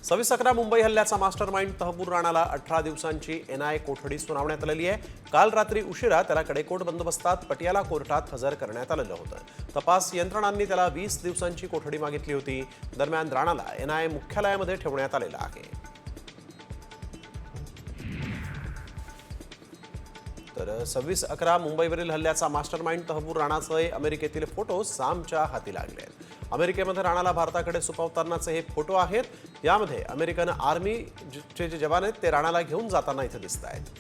26/11 मुंबई हल्ल्याचा मास्टरमाइंड तहबूर राणाला 18 दिवसांची एनआयए कोठडी सुनावण्यात आलेली आहे। काल रात्री उशिरा त्याला कडेकोट बंदोबस्तात पटियाला कोर्टात हजर करण्यात आलेलं होतं। तपास यंत्रणांनी त्याला 20 दिवसांची कोठडी मागितली होती। दरम्यान राणाला एनआयए मुख्यालयामध्ये ठेवण्यात आलेलं आहे। तर 26/11 मुंबईवरील हल्ल्याचा मास्टरमाइंड तहबूर राणाचे अमेरिकेतील फोटो सामच्या हाती लागले आहेत। अमेरिकेमध्ये राणाला भारताकडे सोपवतानाचे हे फोटो आहेत। यामध्ये अमेरिकन आर्मीचे जे जवान आहेत ते राणाला घेऊन जाताना इथे दिसत आहेत।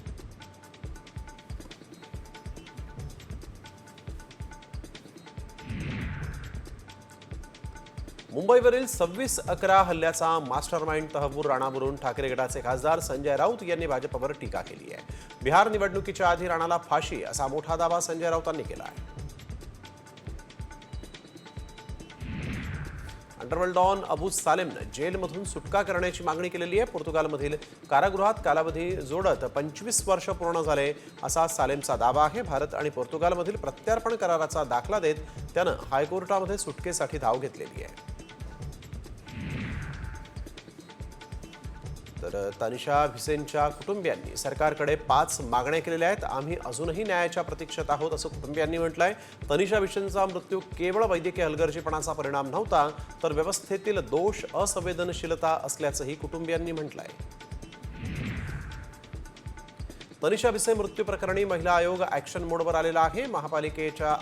मुंबईवरील 26/11 हल्ल्याचा मास्टरमाइंड तहबूर राणावरून ठाकरे गटाचे खासदार संजय राऊत यांनी भाजपवर टीका केली आहे। बिहार निवडणुकीच्या आधी राणाला फाशी असा मोठा दावा संजय राऊतांनी केला आहे। अंडरवर्ल्ड डॉन अबू सालेमनं जेलमधून सुटका करण्याची मागणी केलेली आहे। पोर्तुगालमधील कारागृहात कालावधी जोडत 25 वर्ष पूर्ण झाले असा सालेमचा दावा आहे। भारत आणि पोर्तुगालमधील प्रत्यार्पण कराराचा दाखला देत त्यानं हायकोर्टामध्ये सुटकेसाठी धाव घेतलेली आहे। तर तनिषा भिसेंच्या कुटुंबियांनी सरकारकडे 5 मागण्या केलेल्या आहेत। आम्ही अजूनही न्यायाच्या प्रतीक्षेत आहोत असं कुटुंबियांनी म्हटलंय। तनिषा भिसेंचा मृत्यू केवळ वैद्यकीय हलगर्जीपणाचा परिणाम नव्हता तर व्यवस्थेतील दोष असंवेदनशीलता असल्याचंही कुटुंबियांनी म्हटलंय। तनिषा भिसे मृत्यू प्रकरणी महिला आयोग ॲक्शन मोडवर आलेला आहे। महापालिकेच्या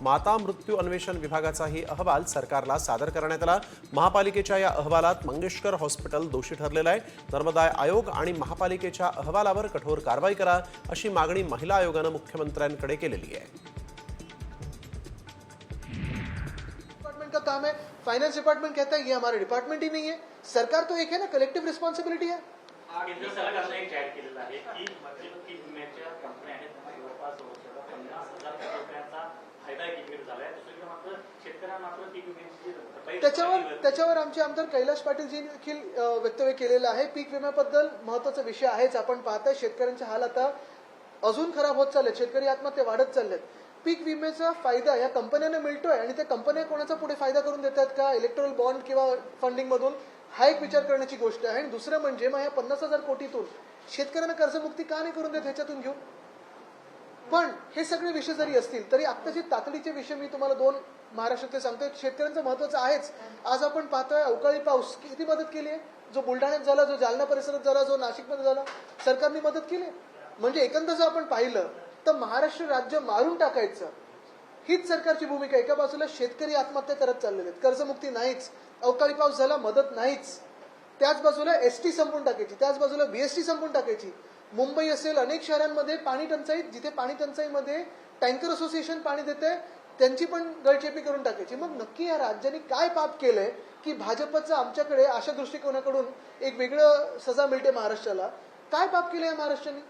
माता मृत्यू अन्वेषण विभागाचाही अहवाल सरकारला सादर करण्यात आला। महापालिकेच्या या अहवालात मंगेशकर हॉस्पिटल दोषी ठरलेलं आहे। नर्मदा आयोग आणि महापालिकेच्या अहवालावर कठोर कारवाई करा अशी मागणी महिला आयोगानं मुख्यमंत्र्यांकडे केलेली आहे। डिपार्टमेंट का काम है, फाइनेंस डिपार्टमेंट कहता है ये हमारा डिपार्टमेंट ही नहीं है। सरकार तो एक है ना, कलेक्टिव रिस्पॉन्सिबिलिटी है। केंद्र सरकारने एक जाहीर केलेलं आहे की मध्यवर्ती विम्याच्या कंपन्या आहेत त्यांना जवळपास 50,000 कोटी रुपयांचा फायदा एकत्रित झाला आहे। दुसरीकडे मात्र शेतकऱ्यांना मात्र पीक विम्याची त्याच्यावर आमचे आमदार कैलाश पाटीलजी देखील वक्तव्य केलेलं आहे। पीक विम्याबद्दल महत्त्वाचा विषय आहेच। आपण पाहताय शेतकऱ्यांचे हाल आता अजून खराब होत चाललेत, शेतकरी आत्महत्या वाढत चालल्यात। पीक विम्याचा फायदा या कंपन्यांना मिळतोय आणि त्या कंपन्या कोणाचा पुढे फायदा करून देतात का, इलेक्ट्रॉनिक बॉन्ड किंवा फंडिंग मधून, हा एक विचार करण्याची गोष्ट आहे। आणि दुसरं म्हणजे मग या 50,000 कोटीतून शेतकऱ्यांना कर्जमुक्ती का नाही करून देत ह्याच्यातून घेऊन। पण हे सगळे विषय जरी असतील तरी आत्ताचे तातडीचे विषय मी तुम्हाला 2 महाराष्ट्रातले सांगतोय। शेतकऱ्यांचं महत्त्वाचं आहेच। आज आपण पाहतोय अवकाळी पाऊस किती मदत केली आहे, जो बुलढाण्यात झाला, जो जालना परिसरात झाला, जो नाशिकमध्ये झाला, सरकारने मदत केली। म्हणजे एकंदर जर आपण पाहिलं तर महाराष्ट्र राज्य मारून टाकायचं हीच सरकारची भूमिका। एका बाजूला शेतकरी आत्महत्या करत चाललेले आहेत, कर्जमुक्ती नाहीच, अवकाळी पाऊस झाला मदत नाहीच, त्याच बाजूला एसटी संपून टाकायची, त्याच बाजूला बीएसटी संपून टाकायची। मुंबई असेल, अनेक शहरांमध्ये पाणी टंचाई, जिथे पाणी टंचाईमध्ये टँकर असोसिएशन पाणी देते त्यांची पण गळचेपी करून टाकायची। मग नक्की या राज्याने काय पाप केलंय की भाजपचं आमच्याकडे अशा दृष्टिकोनाकडून एक वेगळं सजा मिळते महाराष्ट्राला? काय पाप केलंय महाराष्ट्राने?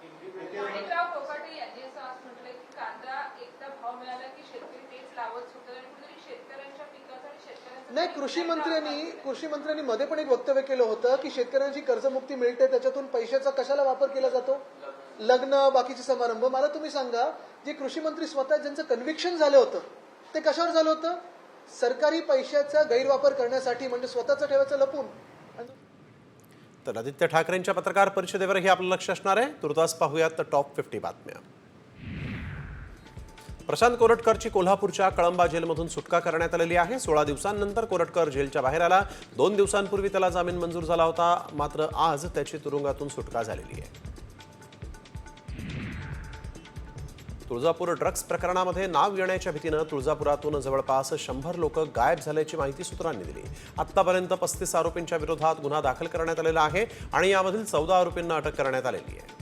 माणिकराव कोकाटे यांनी असं आज म्हटलंय की कांदा एकदा भाव मिळाला की शेतकरी तेच लावत सुटतात आणि कुठेतरी शेतकऱ्यांच्या पिकाचं आणि शेतकऱ्यांचं नाही, कृषी मंत्र्यांनी मध्ये पण एक वक्तव्य केलं होतं की शेतकऱ्यांची कर्जमुक्ती मिळते, त्याच्यातून पैशाचा कशाला वापर केला जातो, लग्न बाकीचे समारंभ। मला तुम्ही सांगा, जे कृषी मंत्री स्वतः ज्यांचं कन्व्हिक्शन झालं होतं ते कशावर झालं होतं? सरकारी पैशाचा गैरवापर करण्यासाठी, म्हणजे स्वतःचं ठेवायचं लपून। तर आदित्य ठाकरेंच्या पत्रकार परिषदेवरही आपलं लक्ष असणार आहे। तुर्तास पाहूयात तर टॉप 50 बातम्या। प्रशांत कोरटकरची कोल्हापूरच्या कळंबा जेलमधून सुटका करण्यात आलेली आहे। 16 दिवसांनंतर कोरटकर जेलच्या बाहेर आला। 2 दिवसांपूर्वी त्याला जामीन मंजूर झाला होता, मात्र आज त्याची तुरुंगातून सुटका झालेली आहे। तुळजापूर ड्रग्ज प्रकरणामध्ये नाव येण्याच्या भीतीनं तुळजापुरातून जवळपास 100 लोक गायब झाल्याची माहिती सूत्रांनी दिली। आतापर्यंत 35 आरोपींच्या विरोधात गुन्हा दाखल करण्यात आलेला आहे आणि यामधील 14 आरोपींना अटक करण्यात आलेली आहे।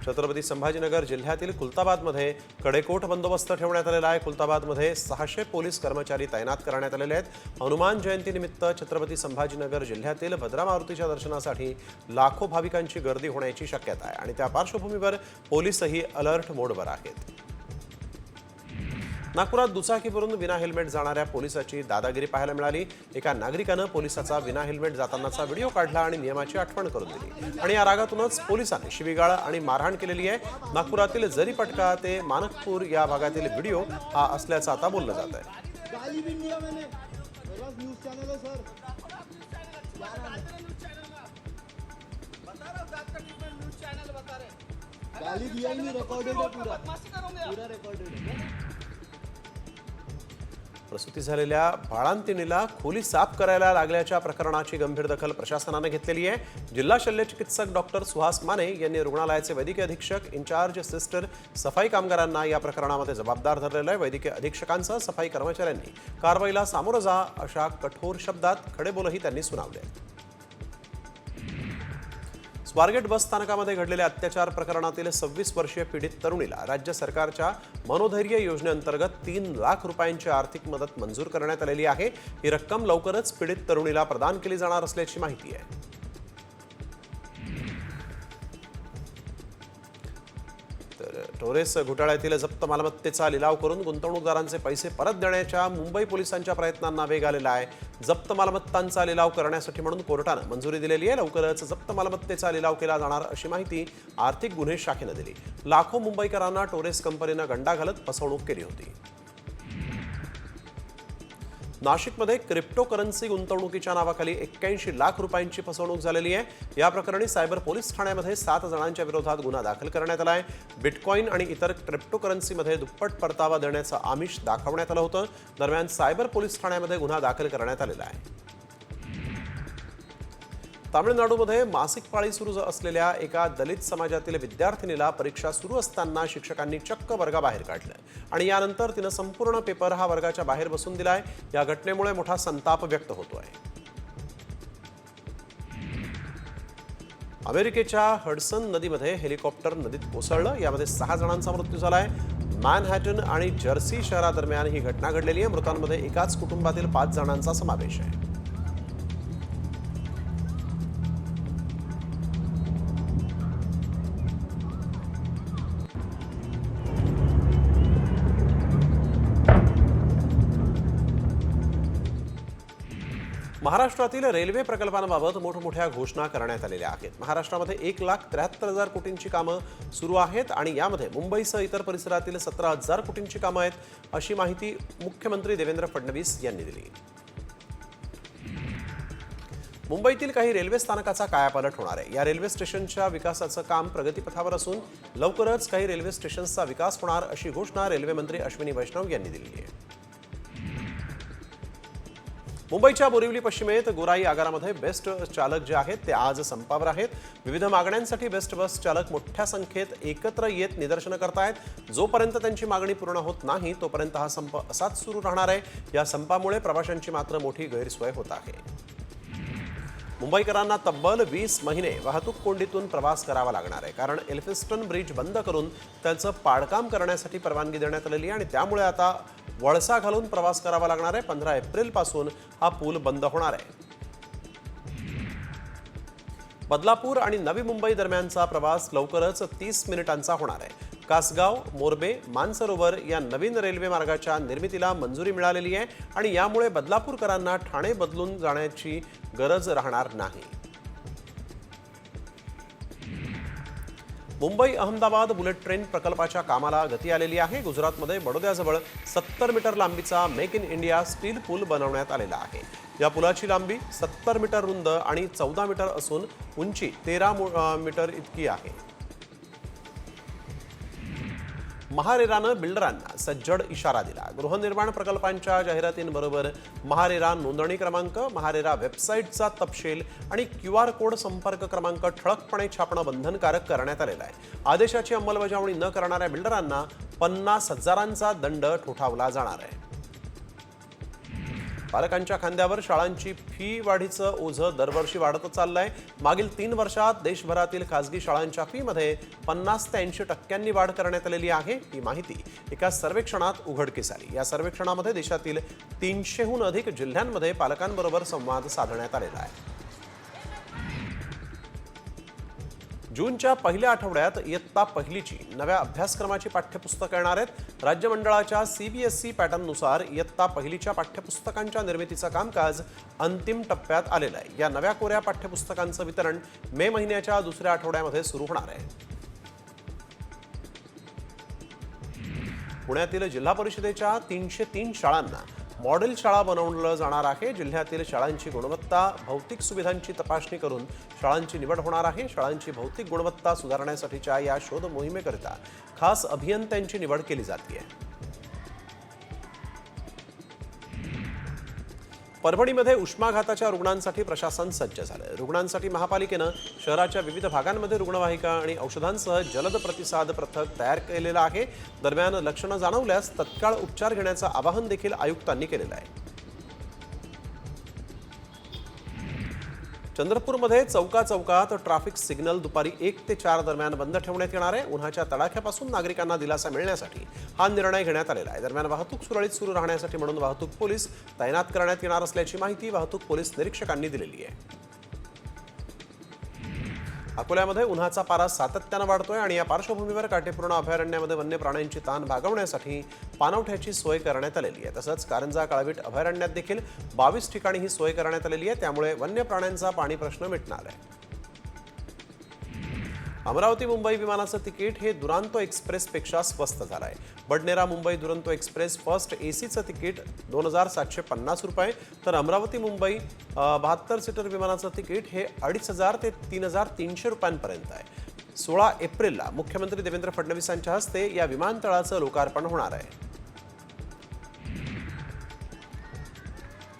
छत्रपती संभाजीनगर जिल्ह्यातील खुलताबादमध्ये कडेकोट बंदोबस्त ठेवण्यात आलेला आहे। खुलताबादमध्ये 600 पोलीस कर्मचारी तैनात करण्यात आलेले आहेत। हनुमान जयंतीनिमित्त छत्रपती संभाजीनगर जिल्ह्यातील भद्रा मारुतीच्या दर्शनासाठी लाखो भाविकांची गर्दी होण्याची शक्यता आहे आणि त्या पार्श्वभूमीवर पोलीसही अलर्ट मोडवर आहेत। नागपुरात दुचाकीवरून विना हेल्मेट जाणाऱ्या पोलिसाची दादागिरी पाहायला मिळाली। एका नागरिकानं पोलिसाचा विना हेल्मेट जातानाचा व्हिडिओ काढला आणि नियमाची आठवण करून दिली आणि या रागातूनच पोलिसांनी शिवीगाळ आणि मारहाण केलेली आहे। नागपुरातील जरीपटका ते मानकपूर या भागातील व्हिडिओ हा असल्याचं आता बोललं जात आहे। मेरा न्यूज चैनल है सर। गाली दिया ही नहीं, रिकॉर्डेड है पूरा, पूरा रिकॉर्डेड है। प्रसूती झालेल्या बाळंतिणीला खोली साफ करायला लागल्याच्या प्रकरणाची गंभीर दखल प्रशासनाने घेतलेली आहे। जिल्हा शल्य चिकित्सक डॉक्टर सुहास माने यांनी रुग्णालयाचे वैद्यकीय अधीक्षक, इंचार्ज सिस्टर, सफाई कामगारांना या प्रकरणामध्ये जबाबदार धरलेलं आहे। वैद्यकीय अधीक्षकांसह सफाई कर्मचाऱ्यांनी कारवाईला सामोरं जा अशा कठोर शब्दात खडेबोलही त्यांनी सुनावले। स्वारगेट बस स्थानकामध्ये घडलेल्या अत्याचार प्रकरणातील 26 वर्षीय पीडित तरुणीला राज्य सरकारच्या मनोधैर्य योजनेअंतर्गत 3 लाख रुपयांची आर्थिक मदत मंजूर करण्यात आलेली आहे। ही रक्कम लवकरच पीडित तरुणीला प्रदान केली जाणार असल्याची माहिती आहे। टोरेस घोटाळ्यातील जप्त मालमत्तेचा लिलाव करून गुंतवणूकदारांचे पैसे परत देण्याच्या मुंबई पोलिसांच्या प्रयत्नांना वेग आलेला आहे। जप्त मालमत्तांचा लिलाव करण्यासाठी म्हणून कोर्टानं मंजुरी दिलेली आहे। लवकरच जप्त मालमत्तेचा लिलाव केला जाणार अशी माहिती आर्थिक गुन्हे शाखेनं दिली। लाखो मुंबईकरांना टोरेस कंपनीनं गंडा घालत फसवणूक केली होती। नाशिकमध्ये क्रिप्टोकरन्सी गुंतवणुकीच्या नावाखाली 81 लाख रुपयांची फसवणूक झालेली आहे। या प्रकरणी सायबर पोलीस ठाण्यामध्ये 7 जणांच्या विरोधात गुन्हा दाखल करण्यात आला आहे। बिटकॉइन आणि इतर क्रिप्टोकरन्सीमध्ये दुप्पट परतावा देण्याचं आमिष दाखवण्यात आलं होतं। दरम्यान सायबर पोलीस ठाण्यामध्ये गुन्हा दाखल करण्यात आलेला आहे। तामिळनाडूमध्ये मासिक पाळी सुरू असलेल्या एका दलित समाजातील विद्यार्थिनीला परीक्षा सुरू असताना शिक्षकांनी चक्क वर्गाबाहेर काढलं आणि यानंतर तिनं संपूर्ण पेपर हा वर्गाच्या बाहेर बसून दिलाय। या घटनेमुळे मोठा संताप व्यक्त होतोय। अमेरिकेच्या हडसन नदीमध्ये हेलिकॉप्टर नदीत कोसळलं। यामध्ये 6 जणांचा मृत्यू झालाय। मॅनहॅटन आणि जर्सी शहरादरम्यान ही घटना घडलेली आहे। मृतांमध्ये एकाच कुटुंबातील 5 जणांचा समावेश आहे। महाराष्ट्रातील रेल्वे प्रकल्पांबाबत मोठमोठ्या घोषणा करण्यात आलेल्या आहेत। महाराष्ट्रामध्ये 1,73,000 कोटींची कामं सुरू आहेत आणि यामध्ये मुंबईसह इतर परिसरातील 17,000 कोटींची कामं आहेत अशी माहिती मुख्यमंत्री देवेंद्र फडणवीस यांनी दिली। मुंबईतील काही रेल्वे स्थानकाचा कायापालट होणार आहे। या रेल्वे स्टेशनच्या विकासाचं काम प्रगतीपथावर असून लवकरच काही रेल्वे स्टेशन्सचा विकास होणार अशी घोषणा रेल्वे मंत्री अश्विनी वैष्णव यांनी दिली आहे। मुंबईच्या बोरिवली पश्चिमेत गोराई आगारामध्ये बेस्ट चालक जे आहेत ते आज संपावर आहेत। विविध मागण्यांसाठी बेस्ट बस चालक मोठ्या संख्येत एकत्र येत निदर्शनं करतायत। जोपर्यंत त्यांची मागणी पूर्ण होत नाही तोपर्यंत हा संप असाच सुरू राहणार आहे। या संपामुळे प्रवाशांची मात्र मोठी गैरसोय होत आहे। मुंबईकरांना तब्बल 20 महिने वाहतूक कोंडीतून प्रवास करावा लागणार आहे, कारण एल्फिन्स्टन ब्रिज बंद करून त्याचं पाडकाम करण्यासाठी परवानगी देण्यात आलेली आहे आणि त्यामुळे आता वळसा घालून प्रवास करावा लागणार आहे। 15 एप्रिलपासून हा पूल बंद होणार आहे। बदलापूर आणि नवी मुंबई दरम्यानचा प्रवास लवकरच 30 मिनिटांचा होणार आहे। कासगाव, मोरबे, मानसरोवर या नवीन रेल्वे मार्गाच्या निर्मितीला मंजुरी मिळालेली आहे आणि यामुळे बदलापूरकरांना ठाणे बदलून जाण्याची गरज राहणार नाही। मुंबई अहमदाबाद बुलेट ट्रेन प्रकल्पाच्या कामाला गती आलेली आहे। गुजरातमध्ये बडोद्याजवळ 70 मीटर लांबीचा मेक इन इंडिया स्टील पूल बनवण्यात आलेला आहे। या पुलाची लांबी 70 मीटर रुंद आणि 14 मीटर असून उंची 13 मीटर इतकी आहे। महारेरानं बिल्डरांना सज्जड इशारा दिला। गृहनिर्माण प्रकल्पांच्या जाहिरातींबरोबर महारेरा नोंदणी क्रमांक, महारेरा वेबसाईटचा तपशील आणि QR कोड संपर्क क्रमांक ठळकपणे छापणं बंधनकारक करण्यात आलेलं आहे। आदेशाची अंमलबजावणी न करणाऱ्या बिल्डरांना 50,000चा दंड ठोठावला जाणार आहे। पालकांच्या खांद्यावर शाळांची फी वाढीचं ओझं दरवर्षी वाढतच चाललंय। मागील 3 वर्षात देशभरातील खासगी शाळांच्या फीमध्ये 50 ते 80% वाढ करण्यात आलेली आहे। ही माहिती एका सर्वेक्षणात उघडकीस आली। या सर्वेक्षणामध्ये देशातील 300हून अधिक जिल्ह्यांमध्ये पालकांबरोबर संवाद साधण्यात आलेला आहे। जूनच्या पहिल्या आठवड्यात इयत्ता पहिलीची नव्या अभ्यासक्रमाची पाठ्यपुस्तकं येणार आहेत। राज्य मंडळाच्या CBSE पॅटर्ननुसार इयत्ता पहिलीच्या पाठ्यपुस्तकांच्या निर्मितीचं कामकाज अंतिम टप्प्यात आलेलं आहे। या नव्या कोऱ्या पाठ्यपुस्तकांचं वितरण मे महिन्याच्या दुसऱ्या आठवड्यामध्ये सुरू होणार आहे। पुण्यातील जिल्हा परिषदेच्या 303 शाळांना मॉडेल शाळा बनवलं जाणार आहे. जिल्ह्यातील शाळांची गुणवत्ता, भौतिक सुविधांची तपासणी करून शाळांची निवड होणार आहे. शाळांची भौतिक गुणवत्ता सुधारण्यासाठीच्या या शोध मोहिमेकरिता खास अभियंत्यांची निवड केली जाते. परभणीमध्ये उष्माघाताच्या रुग्णांसाठी प्रशासन सज्ज झालं. रुग्णांसाठी महापालिकेनं शहराच्या विविध भागांमध्ये रुग्णवाहिका आणि औषधांसह जलद प्रतिसाद पथक तयार केलेलं आहे. दरम्यान लक्षणं जाणवल्यास तत्काळ उपचार घेण्याचं आवाहन देखील आयुक्तांनी केलेलं आहे. चंद्रपूरमध्ये चौकात ट्रॅफिक सिग्नल दुपारी 1 ते 4 दरम्यान बंद ठेवण्यात येणार आहे. उन्हाच्या तडाख्यापासून नागरिकांना दिलासा मिळण्यासाठी हा निर्णय घेण्यात आलेला आहे. दरम्यान वाहतूक सुरळीत सुरू राहण्यासाठी म्हणून वाहतूक पोलीस तैनात करण्यात येणार असल्याची माहिती वाहतूक पोलीस निरीक्षकांनी दिलेली आहे. अकोल्यामध्ये उन्हाचा पारा सातत्यानं वाढतोय आणि या पार्श्वभूमीवर काटेपूर्ण अभयारण्यामध्ये वन्य प्राण्यांची ताण भागवण्यासाठी पाणवठ्याची सोय करण्यात आलेली आहे. तसंच कारंजा काळवीट अभयारण्यात देखील 22 ठिकाणी ही सोय करण्यात आलेली आहे. त्यामुळे वन्य प्राण्यांचा पाणी प्रश्न मिटणार आहे. अमरावती मुंबई विमानाचं तिकीट हे दुरांतो एक्सप्रेसपेक्षा स्वस्त झालं आहे. बडनेरा मुंबई दुरंतो एक्सप्रेस फर्स्ट एसीचं तिकीट 2,750 रुपये, तर अमरावती मुंबई 72 सीटर विमानाचं तिकीट हे 2,500 ते 3,300 रुपयांपर्यंत आहे. 16 एप्रिलला मुख्यमंत्री देवेंद्र फडणवीसांच्या हस्ते या विमानतळाचं लोकार्पण होणार आहे.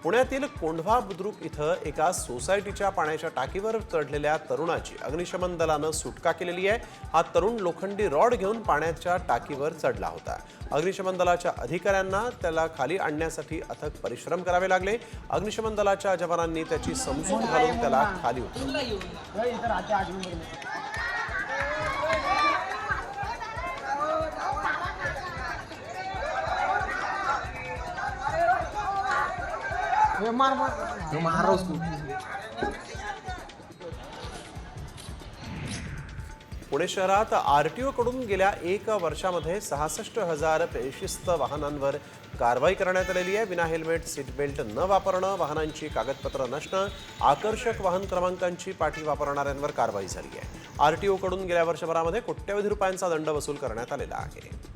पुण्यातील कोंढवा बुद्रुक इथं एका सोसायटीच्या पाण्याच्या टाकीवर चढलेल्या तरुणाची अग्निशमन दलानं सुटका केलेली आहे. हा तरुण लोखंडी रॉड घेऊन पाण्याच्या टाकीवर चढला होता. अग्निशमन दलाच्या अधिकाऱ्यांना त्याला खाली आणण्यासाठी अथक परिश्रम करावे लागले. अग्निशमन दलाच्या जवानांनी त्याची समजूत घालून त्याला खाली उतरवलं. पुणे शहरात आरटीओ कडून गेल्या 1 वर्षामध्ये 66,000 बेशिस्त वाहनांवर कारवाई करण्यात आलेली आहे. विना हेल्मेट, सीट बेल्ट न वापरणं, वाहनांची कागदपत्र नसणं, आकर्षक वाहन क्रमांकांची पाटी वापरणाऱ्यांवर कारवाई झाली आहे. आरटीओ कडून गेल्या वर्षभरामध्ये कोट्यवधी रुपयांचा दंड वसूल करण्यात आलेला आहे.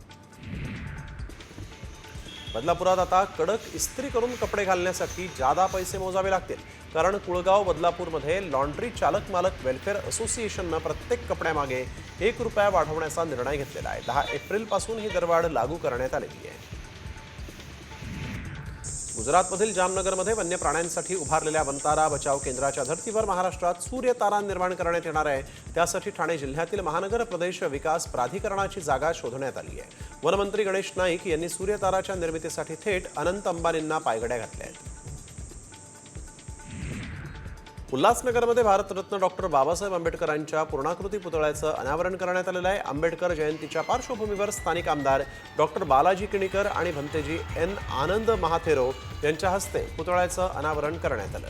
बदलापुरात आता कडक इस्त्री करून कपडे घालण्यासाठी जादा पैसे मोजावे लागतील. कारण कुळगाव बदलापूरमध्ये लॉन्ड्री चालक मालक वेलफेअर असोसिएशननं प्रत्येक कपड्यामागे 1 रुपया वाढवण्याचा निर्णय घेतलेला आहे. 10 एप्रिलपासून ही दरवाढ लागू करण्यात आलेली आहे. गुजरातमधील जामनगरमध्ये वन्य प्राण्यांसाठी उभारलेल्या वनतारा बचाव केंद्राच्या धर्तीवर महाराष्ट्रात सूर्यतारा निर्माण करण्यात येणार आहे. त्यासाठी ठाणे जिल्ह्यातील महानगर प्रदेश विकास प्राधिकरणाची जागा शोधण्यात आली आहे. वनमंत्री गणेश नाईक यांनी सूर्यताराच्या निर्मितीसाठी थेट अनंत अंबानींना पायघड्या घातल्या आहेत. उल्हासनगरमध्ये भारतरत्न डॉक्टर बाबासाहेब आंबेडकरांच्या पूर्णाकृती पुतळ्याचं अनावरण करण्यात आलेलं आहे. आंबेडकर जयंतीच्या पार्श्वभूमीवर स्थानिक आमदार डॉक्टर बालाजी किणीकर आणि भंतेजी एन आनंद महाथेरो यांच्या हस्ते पुतळ्याचं अनावरण करण्यात आलं.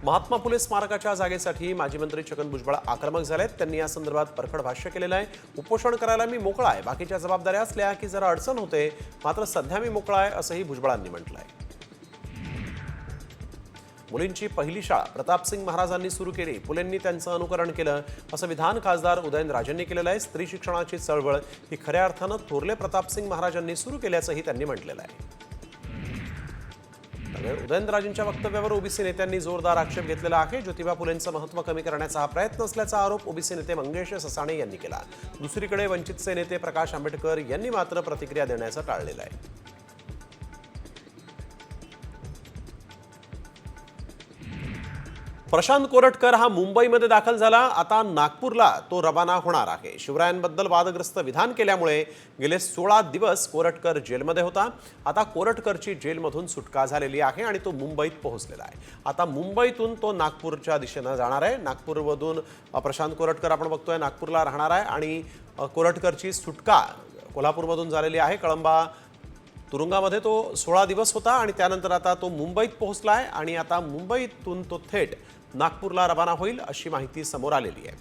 महात्मा फुले स्मारकाच्या जागेसाठी माजी मंत्री छगन भुजबळ आक्रमक झालेत. त्यांनी या संदर्भात परखड भाष्य केलेलं आहे. उपोषण करायला मी मोकळा आहे, बाकीच्या जबाबदाऱ्या असल्या की जरा अडचण होते, मात्र सध्या मी मोकळा आहे असंही भुजबळांनी म्हटलं आहे. मुलींची पहिली शाळा प्रतापसिंग महाराजांनी सुरू केली, फुलेंनी त्यांचं अनुकरण केलं असं विधान खासदार उदयनराजेंनी केलेलं आहे. स्त्री शिक्षणाची चळवळ ही खऱ्या अर्थानं थोरले प्रतापसिंग महाराजांनी सुरू केल्याचंही त्यांनी म्हटलेलं आहे. उदयनराजेंच्या वक्तव्यावर ओबीसी नेत्यांनी जोरदार आक्षेप घेतलेला आहे. ज्योतिबा फुलेंचं महत्त्व कमी करण्याचा हा प्रयत्न असल्याचा आरोप ओबीसी नेते मंगेश ससाणे यांनी केला. दुसरीकडे वंचितचे नेते प्रकाश आंबेडकर यांनी मात्र प्रतिक्रिया देण्याचं टाळलेलं आहे. प्रशांत कोरटकर हा मुंबईमध्ये दाखल झाला. आता नागपूरला तो रवाना होणार आहे. शिवरायांबद्दल वादग्रस्त विधान केल्यामुळे गेले 16 दिवस कोरटकर जेलमध्ये होता. आता कोरटकरची जेलमधून सुटका झालेली आहे आणि तो मुंबईत पोहोचलेला आहे. आता मुंबईतून तो नागपूरच्या दिशेनं जाणार आहे. नागपूरमधून प्रशांत कोरटकर आपण बघतोय नागपूरला राहणार आहे आणि कोरटकरची सुटका कोल्हापूरमधून झालेली आहे. कळंबा तुरुंगामध्ये तो 16 दिवस होता आणि त्यानंतर आता तो मुंबईत पोहोचला आहे आणि आता मुंबईतून तो थेट नागपूरला रवाना होईल अशी माहिती समोर आलेली आहे.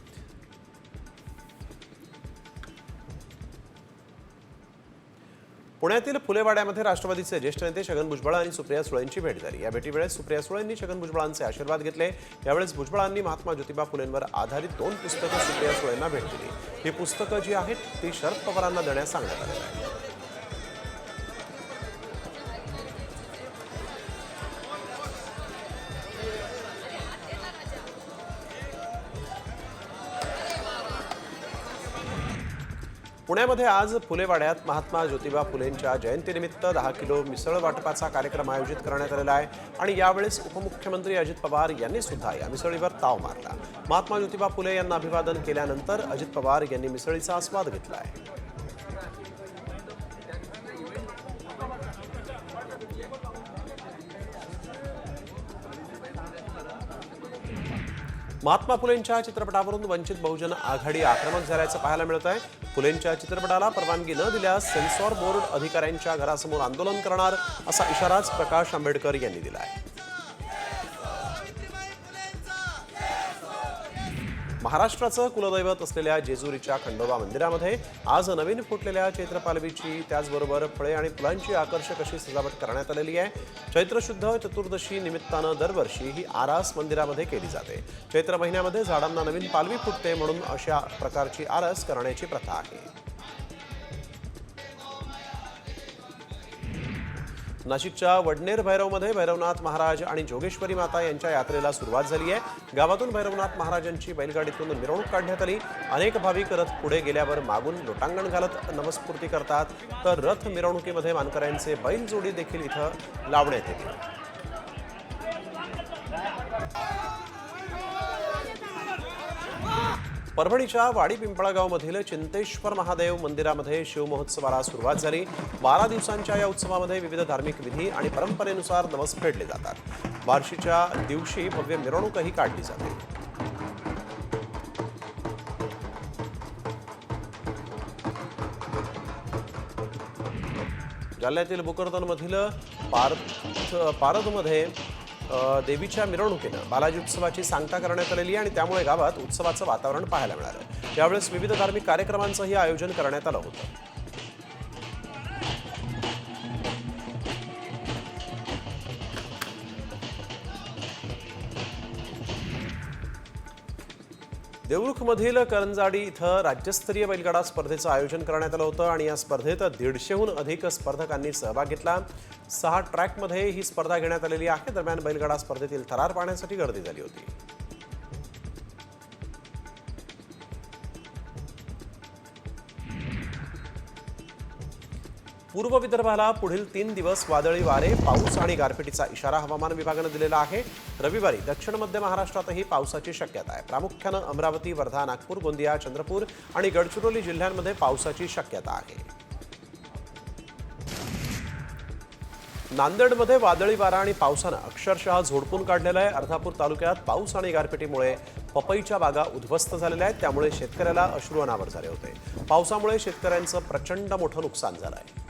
पुण्यातील फुलेवाड्यामध्ये राष्ट्रवादीचे ज्येष्ठ नेते छगन भुजबळ आणि सुप्रिया सुळेंची भेट झाली। या भेटीवेळेस सुप्रिया सुळेंनी छगन भुजबळांचे आशीर्वाद घेतले। यावेळेस भुजबळांनी महात्मा ज्योतिबा फुलेंवर आधारित 2 पुस्तकं सुप्रिया सुळेंना भेट दिली। ही पुस्तकं जी आहेत ती शरद पवारांना देण्यास सांगण्यात आले आहे। पुण्यामध्ये आज फुलेवाड्यात महात्मा ज्योतिबा फुलेंच्या जयंतीनिमित्त 10 किलो मिसळ वाटपाचा कार्यक्रम आयोजित करण्यात आलेला आहे आणि यावेळेस उपमुख्यमंत्री अजित पवार यांनी सुद्धा या मिसळीवर ताव मारला। महात्मा ज्योतिबा फुले यांना अभिवादन केल्यानंतर अजित पवार यांनी मिसळीचा आस्वाद घेतला आहे। महात्मा फुलेंच्या चित्रपटावरून वंचित बहुजन आघाडी आक्रमक झाल्याचं पाहायला मिळत आहे। फुलेंच्या चित्रपटाला परवानगी न दिल्यास सेन्सॉर बोर्ड अधिकाऱ्यांच्या घरासमोर आंदोलन करणार असा इशाराच प्रकाश आंबेडकर यांनी दिला आहे। महाराष्ट्राचं कुलदैवत असलेल्या जेजुरीच्या खंडोबा मंदिरामध्ये आज नवीन फुटलेल्या चैत्रपालवीची त्याचबरोबर फळे आणि फुलांची आकर्षक अशी सजावट करण्यात आलेली आहे। चैत्र शुद्ध चतुर्दशी निमित्तानं दरवर्षी ही आरास मंदिरामध्ये केली जाते। चैत्र महिन्यामध्ये झाडांना नवीन पालवी फुटते म्हणून अशा प्रकारची आरास करण्याची प्रथा आहे। नाशिकच्या वडनेर भैरवमध्ये भैरवनाथ महाराज आणि जोगेश्वरी माता यांच्या यात्रेला सुरुवात झाली आहे। गावातून भैरवनाथ महाराजांची बैलगाडीतून मिरवणूक काढण्यात आली। अनेक भाविक रथ पुढे गेल्यावर मागून लोटांगण घालत नमस्फूर्ती करतात, तर रथ मिरवणुकीमध्ये मानकऱ्यांचे बैलजोडी देखील इथं लावण्यात येते। परभणीच्या वाडी पिंपळगावमधील चिंतेश्वर महादेव मंदिरामध्ये शिवमहोत्सवाला सुरुवात झाली। 12 दिवसांच्या या उत्सवामध्ये विविध धार्मिक विधी आणि परंपरेनुसार नवस फेडले जातात। बार्शीच्या दिवशी भव्य मिरवणूकही काढली जाते। जालन्यातील भोकरदनमधील पारदमध्ये देवीच्या मिरवणुकीनं बालाजी उत्सवाची सांगता करण्यात आलेली आणि त्यामुळे गावात उत्सवाचं वातावरण पाहायला मिळालं। यावेळेस विविध धार्मिक कार्यक्रमांचंही आयोजन करण्यात आलं होतं। देवरुखमधील करंजाडी इथं राज्यस्तरीय बैलगाडा स्पर्धेचं आयोजन करण्यात आलं होतं आणि या स्पर्धेत 150हून अधिक स्पर्धकांनी सहभाग घेतला। 6 ट्रॅकमध्ये ही स्पर्धा घेण्यात आलेली आहे। दरम्यान बैलगाडा स्पर्धेतील थरार पाहण्यासाठी गर्दी झाली होती। पूर्व विदर्भाला पुढील 3 दिवस वादळी वारे, पाऊस आणि गारपिटीचा इशारा हवामान विभागानं दिलेला आहे। रविवारी दक्षिण मध्य महाराष्ट्रातही पावसाची शक्यता आहे। प्रामुख्यानं अमरावती, वर्धा, नागपूर, गोंदिया, चंद्रपूर आणि गडचिरोली जिल्ह्यांमध्ये पावसाची शक्यता आहे। नांदेडमध्ये वादळी वारा आणि पावसानं अक्षरशः झोडपून काढलेला आहे। अर्धापूर तालुक्यात पाऊस आणि गारपिटीमुळे पपईच्या बागा उद्ध्वस्त झालेल्या आहेत, त्यामुळे शेतकऱ्याला अश्रू अनावर झाले होते। पावसामुळे शेतकऱ्यांचं प्रचंड मोठं नुकसान झालं आहे।